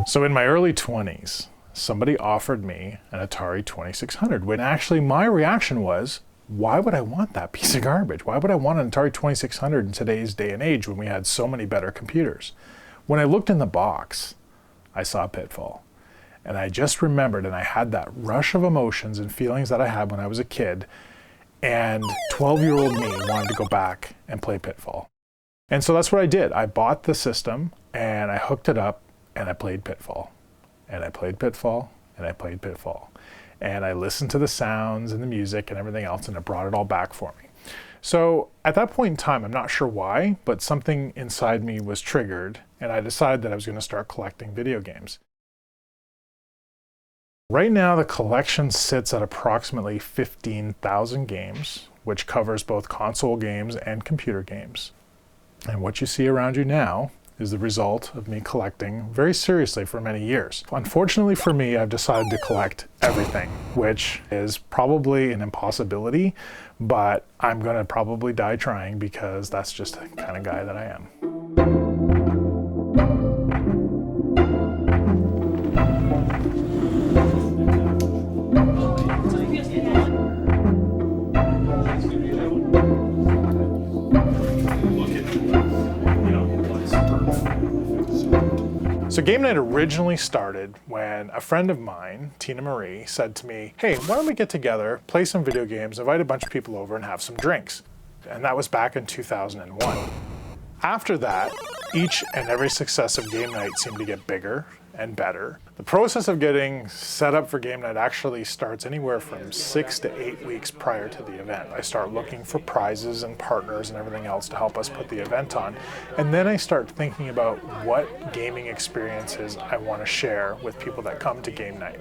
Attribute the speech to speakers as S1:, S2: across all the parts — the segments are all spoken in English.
S1: So in my early 20s, somebody offered me an Atari 2600, when actually my reaction was, why would I want that piece of garbage? Why would I want an Atari 2600 in today's day and age when we had so many better computers? When I looked in the box, I saw Pitfall. And I just remembered, and I had that rush of emotions and feelings that I had when I was a kid, and 12-year-old me wanted to go back and play Pitfall. And so that's what I did. I bought the system, and I hooked it up, and I played Pitfall. And I played Pitfall, and I played Pitfall. And I listened to the sounds and the music and everything else, and it brought it all back for me. So at that point in time, I'm not sure why, but something inside me was triggered, and I decided that I was going to start collecting video games. Right now, the collection sits at approximately 15,000 games, which covers both console games and computer games. And what you see around you now is the result of me collecting very seriously for many years. Unfortunately for me, I've decided to collect everything, which is probably an impossibility, but I'm going to probably die trying because that's just the kind of guy that I am. So Game Night originally started when a friend of mine, Tina Marie, said to me, hey, why don't we get together, play some video games, invite a bunch of people over and have some drinks. And that was back in 2001. After that, each and every successive game night seemed to get bigger and better. The process of getting set up for game night actually starts anywhere from 6 to 8 weeks prior to the event. I start looking for prizes and partners and everything else to help us put the event on. And then I start thinking about what gaming experiences I want to share with people that come to game night.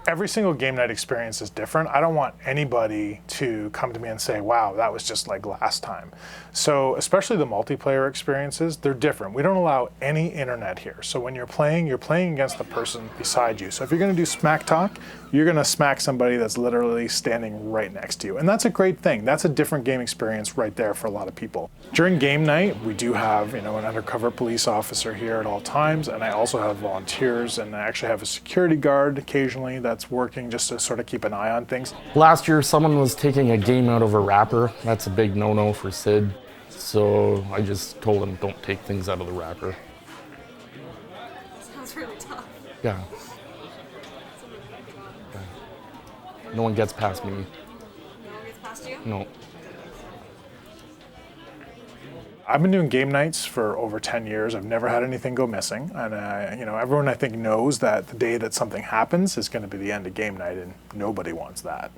S1: Every single game night experience is different. I don't want anybody to come to me and say, wow, that was just like last time. So especially the multiplayer experiences, they're different. We don't allow any internet here. So when you're playing against the person beside you. So if you're gonna do smack talk, you're gonna smack somebody that's literally standing right next to you. And that's a great thing. That's a different game experience right there for a lot of people. During game night, we do have, an undercover police officer here at all times, and I also have volunteers, and I actually have a security guard occasionally that's working just to sort of keep an eye on things.
S2: Last year, someone was taking a game out of a wrapper. That's a big no-no for Syd. So I just told him, don't take things out of the wrapper.
S3: Sounds really tough.
S2: Yeah. No one gets past me.
S3: No one gets past you?
S2: No.
S1: I've been doing game nights for over 10 years. I've never had anything go missing. And everyone I think knows that the day that something happens is going to be the end of game night, and nobody wants that.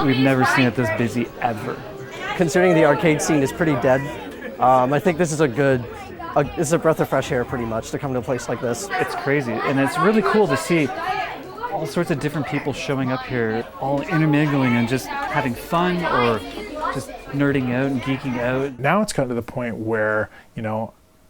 S4: We've never seen it this busy ever.
S5: Considering the arcade scene is pretty dead, I think this is it's a breath of fresh air pretty much to come to a place like this.
S4: It's crazy, and it's really cool to see all sorts of different people showing up here, all intermingling and just having fun or just nerding out and geeking out.
S1: Now it's gotten to the point where,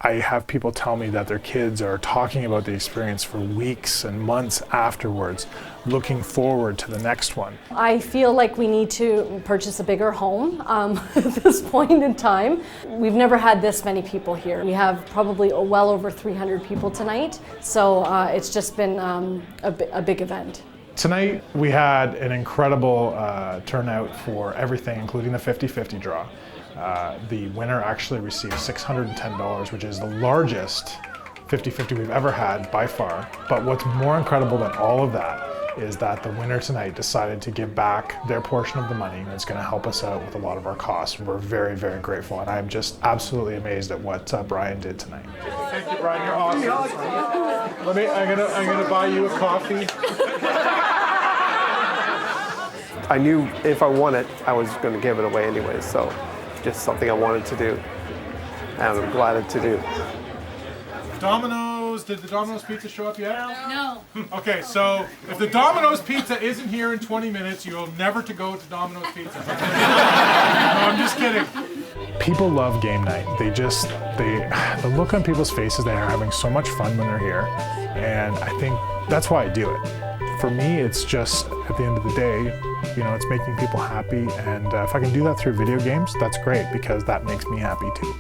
S1: I have people tell me that their kids are talking about the experience for weeks and months afterwards, looking forward to the next one.
S6: I feel like we need to purchase a bigger home at this point in time. We've never had this many people here. We have probably well over 300 people tonight, so it's just been a big event.
S1: Tonight we had an incredible turnout for everything, including the 50-50 draw. The winner actually received $610, which is the largest 50-50 we've ever had by far. But what's more incredible than all of that is that the winner tonight decided to give back their portion of the money, and it's going to help us out with a lot of our costs. We're very, very grateful, and I'm just absolutely amazed at what Brian did tonight. Thank you, Brian. You're awesome. I'm gonna buy you a coffee.
S7: I knew if I won it, I was going to give it away anyways. So just something I wanted to do, and I'm glad to do.
S1: Domino's, did the Domino's pizza show up yet?
S3: No.
S1: Okay, so if the Domino's pizza isn't here in 20 minutes, you'll never to go to Domino's Pizza. No, I'm just kidding. People love game night. The look on people's faces, they are having so much fun when they're here. And I think that's why I do it. For me, it's just, at the end of the day, you know, it's making people happy. And if I can do that through video games, that's great because that makes me happy too.